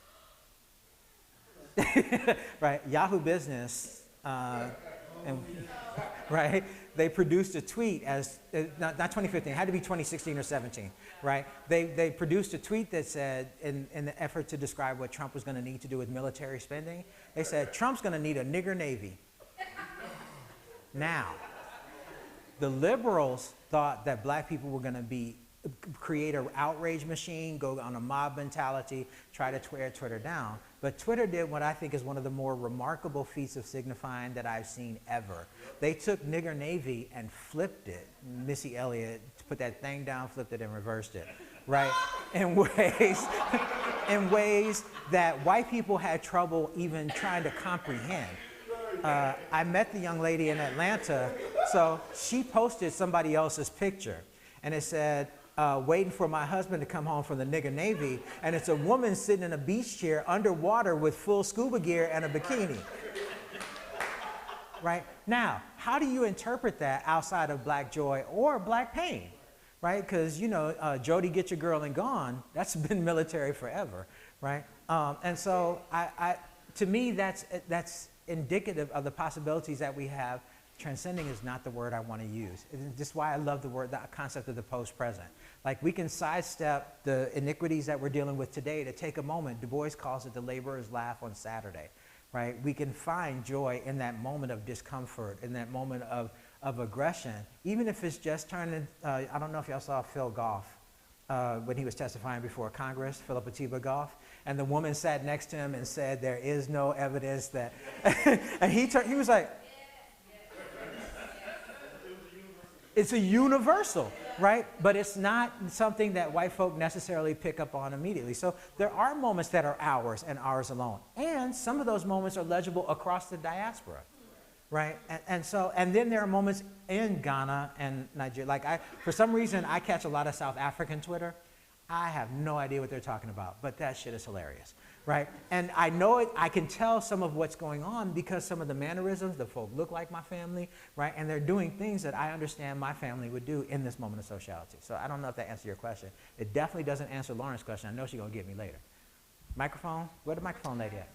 Right, Yahoo Business, right? They produced a tweet as, not 2015, it had to be 2016 or 17, right? They produced a tweet that said, in the effort to describe what Trump was going to need to do with military spending, they said, Trump's going to need a nigger navy. Now, the liberals thought that black people were going to create an outrage machine, go on a mob mentality, try to tear Twitter down. But Twitter did what I think is one of the more remarkable feats of signifying that I've seen ever. They took nigger navy and flipped it. Missy Elliott put that thing down, flipped it, and reversed it, right? In ways that white people had trouble even trying to comprehend. I met the young lady in Atlanta, so she posted somebody else's picture, and it said, waiting for my husband to come home from the nigger navy, and it's a woman sitting in a beach chair underwater with full scuba gear and a bikini. Right? Now, how do you interpret that outside of black joy or black pain? Right? Because, you know, Jody, get your girl and gone, that's been military forever, right? And so to me, that's indicative of the possibilities that we have. Transcending is not the word I want to use. This is why I love the concept of the post-present. Like, we can sidestep the iniquities that we're dealing with today to take a moment. Du Bois calls it the laborer's laugh on Saturday, right? We can find joy in that moment of discomfort, in that moment of aggression, even if it's just turning, I don't know if y'all saw Phil Goff when he was testifying before Congress, Philip Atiba Goff, and the woman sat next to him and said, there is no evidence that, and he was like, it's a universal, right? But it's not something that white folk necessarily pick up on immediately. So there are moments that are ours and ours alone. And some of those moments are legible across the diaspora, right? And then there are moments in Ghana and Nigeria. Like for some reason, I catch a lot of South African Twitter. I have no idea what they're talking about, but that shit is hilarious, right? And I know it, I can tell some of what's going on because some of the mannerisms, the folk look like my family, right? And they're doing things that I understand my family would do in this moment of sociality. So I don't know if that answers your question. It definitely doesn't answer Lauren's question. I know she's gonna get me later. Microphone, where the microphone lady at?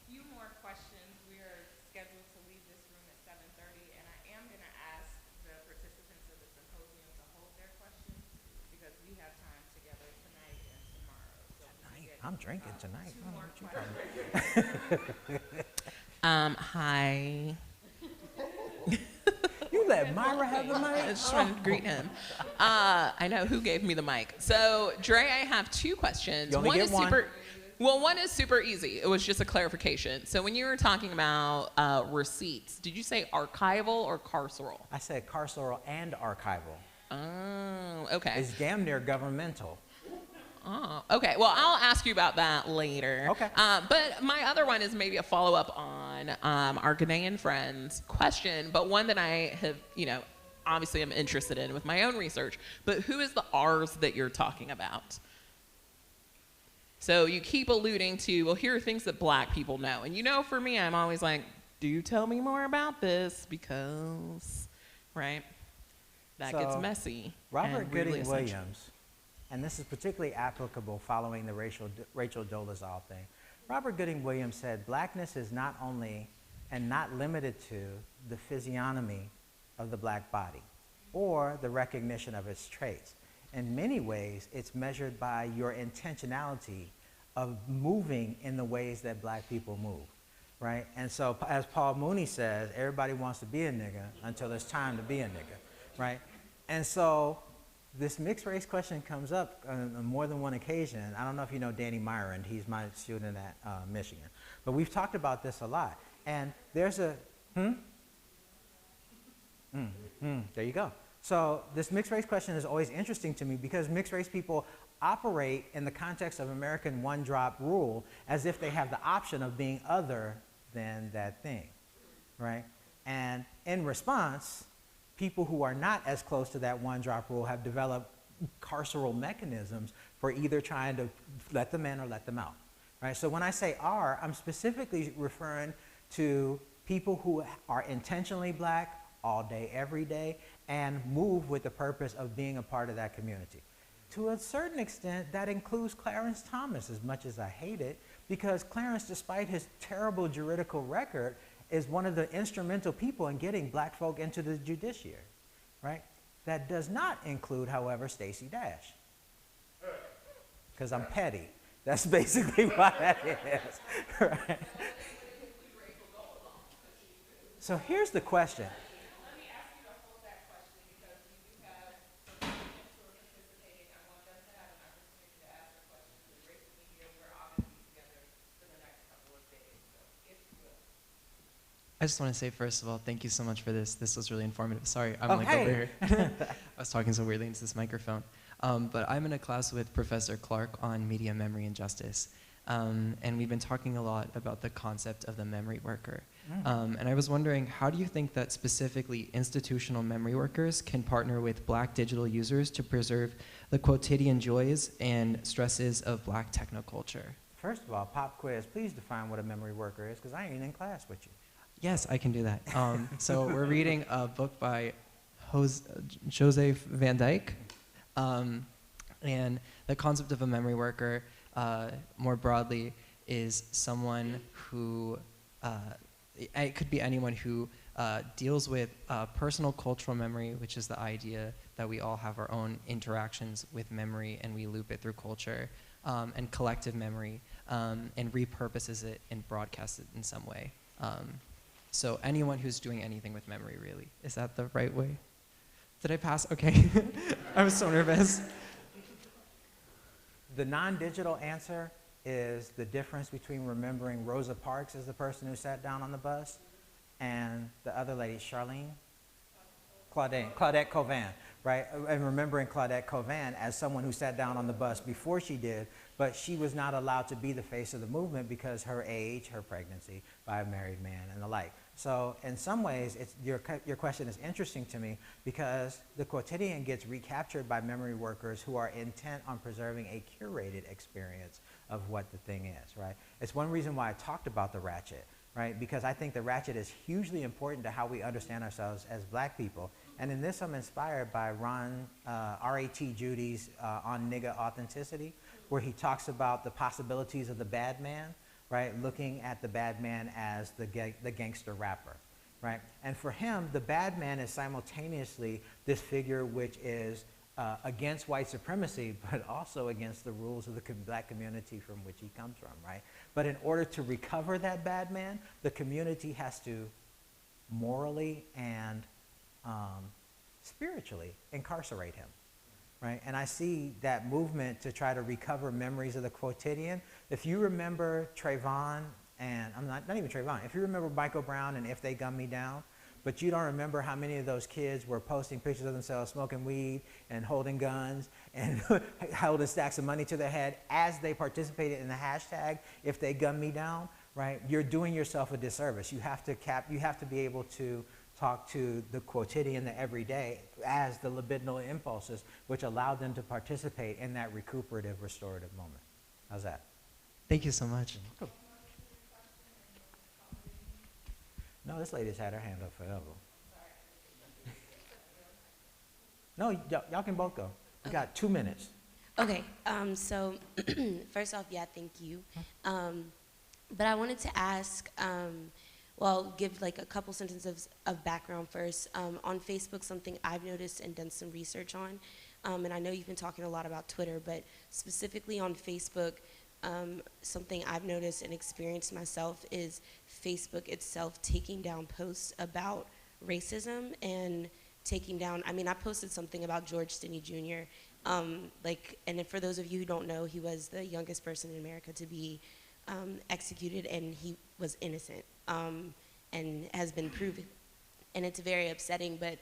Few more questions. We are scheduled to leave this room at 7:30, and I am going to ask the participants of the symposium to hold their questions because we have time together tonight and tomorrow. So I'm drinking tonight. Two more Hi. You let Myra have the mic? I was trying to greet him. I know who gave me the mic. So, Dre, I have two questions. You only get one. One is super easy. It was just a clarification. So when you were talking about receipts, did you say archival or carceral? I said carceral and archival. Oh, okay. It's damn near governmental. Oh, okay. Well, I'll ask you about that later. Okay. But my other one is maybe a follow-up on our Ghanaian friend's question, but one that I have, obviously I'm interested in with my own research. But who is the R's that you're talking about? So you keep alluding to, well, here are things that black people know. And for me, I'm always like, do tell me more about this because, right, that gets messy. Robert really Gooding essential. Williams, and this is particularly applicable following the Rachel Dolezal thing. Robert Gooding Williams said, blackness is not only and not limited to the physiognomy of the black body or the recognition of its traits. In many ways, it's measured by your intentionality of moving in the ways that black people move, right? And so, as Paul Mooney says, everybody wants to be a nigga until it's time to be a nigga, right? And so, this mixed race question comes up on more than one occasion. I don't know if you know Danny Myron. He's my student at Michigan. But we've talked about this a lot. And there's a, there you go. So this mixed race question is always interesting to me because mixed race people operate in the context of American one-drop rule as if they have the option of being other than that thing, right? And in response, people who are not as close to that one-drop rule have developed carceral mechanisms for either trying to let them in or let them out, right? So when I say R, I'm specifically referring to people who are intentionally black all day, every day, and move with the purpose of being a part of that community. To a certain extent, that includes Clarence Thomas, as much as I hate it, because Clarence, despite his terrible juridical record, is one of the instrumental people in getting black folk into the judiciary, right? That does not include, however, Stacey Dash, because I'm petty. That's basically why that is, right? So here's the question. Let me ask you to hold that question because we do have some students who are participating. I want them to have an opportunity to ask their questions. And Rachel and here, we're all going to be together for the next couple of days. So if you will. I just want to say, first of all, thank you so much for this. This was really informative. Sorry, I'm over hey. here. I was talking so weirdly into this microphone. But I'm in a class with Professor Clark on media memory and justice. And we've been talking a lot about the concept of the memory worker. And I was wondering, how do you think that specifically institutional memory workers can partner with black digital users to preserve the quotidian joys and stresses of black technoculture? First of all, pop quiz, please define what a memory worker is, because I ain't in class with you. Yes, I can do that. So we're reading a book by Joseph Van Dyke. And the concept of a memory worker, more broadly, is someone who, it could be anyone who deals with personal cultural memory, which is the idea that we all have our own interactions with memory and we loop it through culture, and collective memory, and repurposes it and broadcasts it in some way. So anyone who's doing anything with memory, really. Is that the right way? Did I pass? Okay. I was so nervous. The non-digital answer is the difference between remembering Rosa Parks as the person who sat down on the bus and the other lady, Claudette Covan, right? And remembering Claudette Covan as someone who sat down on the bus before she did, but she was not allowed to be the face of the movement because her age, her pregnancy by a married man and the like. So in some ways, your question is interesting to me because the quotidian gets recaptured by memory workers who are intent on preserving a curated experience of what the thing is, right? It's one reason why I talked about the ratchet, right? Because I think the ratchet is hugely important to how we understand ourselves as Black people. And in this, I'm inspired by R.A.T. Judy's On Nigga Authenticity, where he talks about the possibilities of the bad man, right? Looking at the bad man as the gangster rapper, right? And for him, the bad man is simultaneously this figure which is against white supremacy, but also against the rules of the Black community from which he comes from, right? But in order to recover that bad man, the community has to morally and spiritually incarcerate him, right? And I see that movement to try to recover memories of the quotidian. If you remember Trayvon, and I'm not even Trayvon, if you remember Michael Brown and If They Gun Me Down, but you don't remember how many of those kids were posting pictures of themselves smoking weed and holding guns and holding stacks of money to their head as they participated in the hashtag If They Gun Me Down, right? You're doing yourself a disservice. You have to be able to talk to the quotidian, the everyday, as the libidinal impulses, which allow them to participate in that recuperative, restorative moment. How's that? Thank you so much. No, this lady's had her hand up forever. No, y'all can both go. We got 2 minutes. Okay, so first off, yeah, thank you. But I wanted to ask, well, give like a couple sentences of background first. On Facebook, something I've noticed and done some research on, and I know you've been talking a lot about Twitter, but specifically on Facebook, something I've noticed and experienced myself is Facebook itself taking down posts about racism and taking down, I mean, I posted something about George Stinney Jr., and for those of you who don't know, he was the youngest person in America to be executed, and he was innocent, and has been proven. And it's very upsetting, but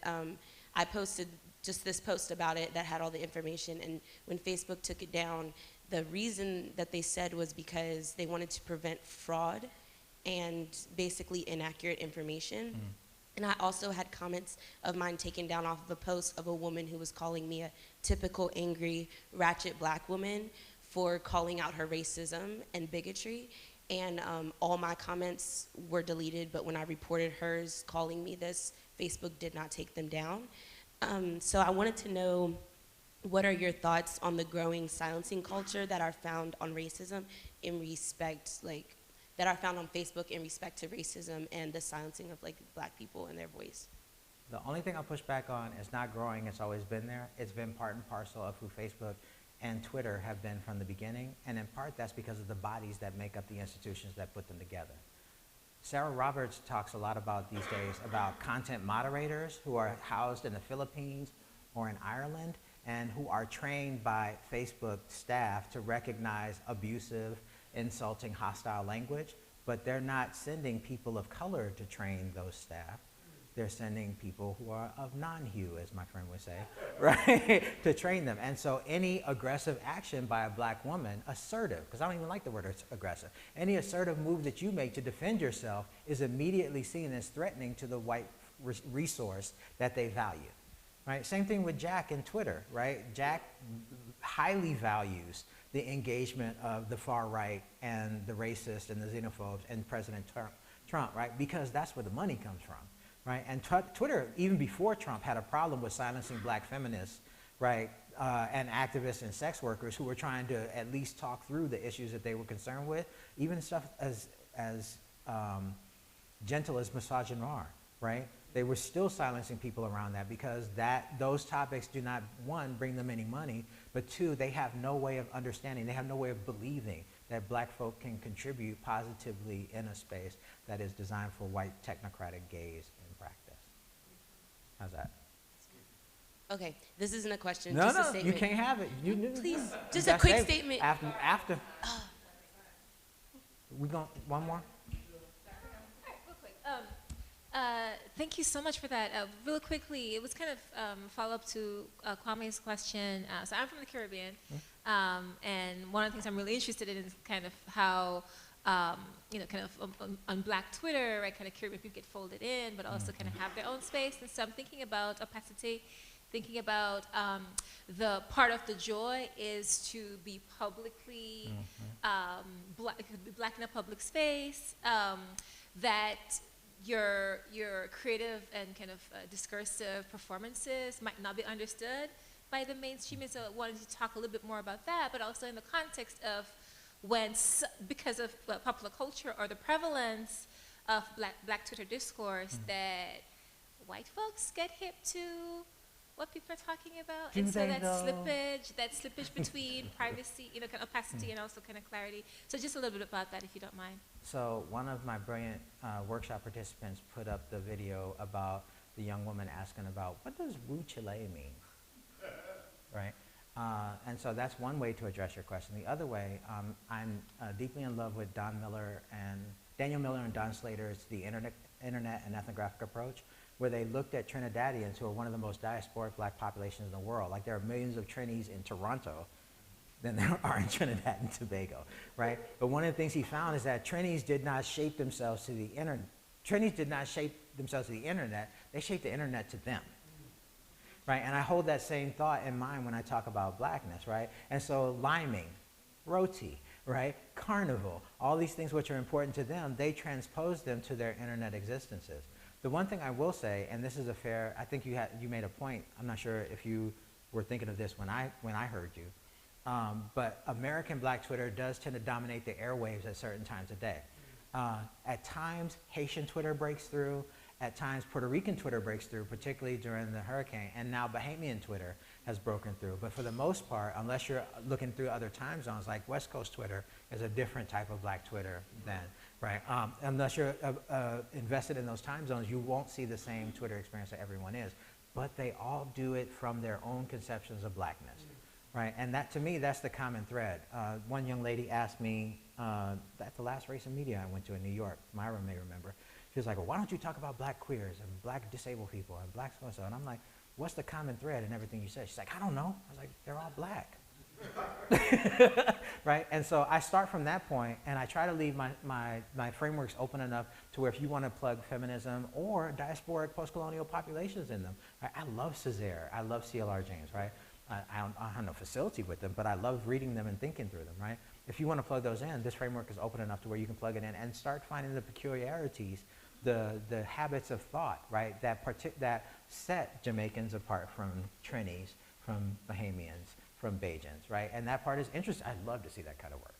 I posted just this post about it that had all the information, and when Facebook took it down, the reason that they said was because they wanted to prevent fraud and basically inaccurate information. And I also had comments of mine taken down off of a post of a woman who was calling me a typical angry, ratchet Black woman for calling out her racism and bigotry. And all my comments were deleted, but when I reported hers calling me this, Facebook did not take them down. So I wanted to know, what are your thoughts on the growing silencing culture that are found on racism in respect, that are found on Facebook in respect to racism and the silencing of Black people and their voice? The only thing I'll push back on is not growing. It's always been there. It's been part and parcel of who Facebook and Twitter have been from the beginning, and in part that's because of the bodies that make up the institutions that put them together. Sarah Roberts talks a lot about these days about content moderators who are housed in the Philippines or in Ireland and who are trained by Facebook staff to recognize abusive, insulting, hostile language, but they're not sending people of color to train those staff. They're sending people who are of non-hue, as my friend would say, right, to train them. And so any aggressive action by a Black woman, assertive, because I don't even like the word aggressive, any assertive move that you make to defend yourself is immediately seen as threatening to the white resource that they value, right? Same thing with Jack and Twitter, right? Jack highly values the engagement of the far right and the racist and the xenophobes and President Trump, right? Because that's where the money comes from. Right? And Twitter, even before Trump, had a problem with silencing Black feminists, right, and activists and sex workers who were trying to at least talk through the issues that they were concerned with, even stuff as gentle as misogynoir, right? They were still silencing people around that because those topics do not, one, bring them any money, but two, they have no way of understanding, they have no way of believing that Black folk can contribute positively in a space that is designed for white technocratic gaze in practice. How's that? Okay, this isn't a question, No, just a no, statement. you can't have it. Please, just a quick statement. After. We going, one more? Real quick. Thank you so much for that. Real quickly, it was kind of a follow-up to Kwame's question. So I'm from the Caribbean, and one of the things I'm really interested in is kind of how kind of on Black Twitter, right, kind of queer people get folded in, but also kind of have their own space. And so I'm thinking about opacity, thinking about the part of the joy is to be publicly black in a public space, that your creative and kind of discursive performances might not be understood by the mainstream. And so I wanted to talk a little bit more about that, but also in the context of when, because of popular culture or the prevalence of black Twitter discourse, that white folks get hip to what people are talking about. And so that slippage between privacy, kind of opacity and also kind of clarity. So just a little bit about that, if you don't mind. So one of my brilliant workshop participants put up the video about the young woman asking about, what does Wu Chile mean, right? And so that's one way to address your question. The other way, I'm deeply in love with Daniel Miller and Don Slater's The Internet and Ethnographic Approach, where they looked at Trinidadians, who are one of the most diasporic black populations in the world. Like, there are millions of Trinis in Toronto than there are in Trinidad and Tobago, right? But one of the things he found is that Trinis did not shape themselves to the internet. Trinis did not shape themselves to the internet, they shaped the internet to them. Right, and I hold that same thought in mind when I talk about blackness, right? And so liming, roti, right, carnival, all these things which are important to them, they transpose them to their internet existences. The one thing I will say, and this is a fair, I think you made a point, I'm not sure if you were thinking of this when I heard you, but American Black Twitter does tend to dominate the airwaves at certain times of day. At times, Haitian Twitter breaks through. At times, Puerto Rican Twitter breaks through, particularly during the hurricane, and now Bahamian Twitter has broken through. But for the most part, unless you're looking through other time zones, like West Coast Twitter is a different type of black Twitter than, right? Unless you're invested in those time zones, you won't see the same Twitter experience that everyone is. But they all do it from their own conceptions of blackness, right? And that, to me, that's the common thread. One young lady asked me at the last Race and Media I went to in New York, Myra may remember, she was like, well, why don't you talk about black queers and black disabled people and black so-and-so? And I'm like, what's the common thread in everything you said? She's like, I don't know. I was like, they're all black. Right? And so I start from that point, and I try to leave my frameworks open enough to where if you want to plug feminism or diasporic post-colonial populations in them, right? I love Césaire. I love C.L.R. James, right? I have no facility with them, but I love reading them and thinking through them, right? If you want to plug those in, this framework is open enough to where you can plug it in and start finding the peculiarities, the habits of thought, right, that set Jamaicans apart from Trinis, from Bahamians, from Bajans, right? And that part is interesting. I'd love to see that kind of work.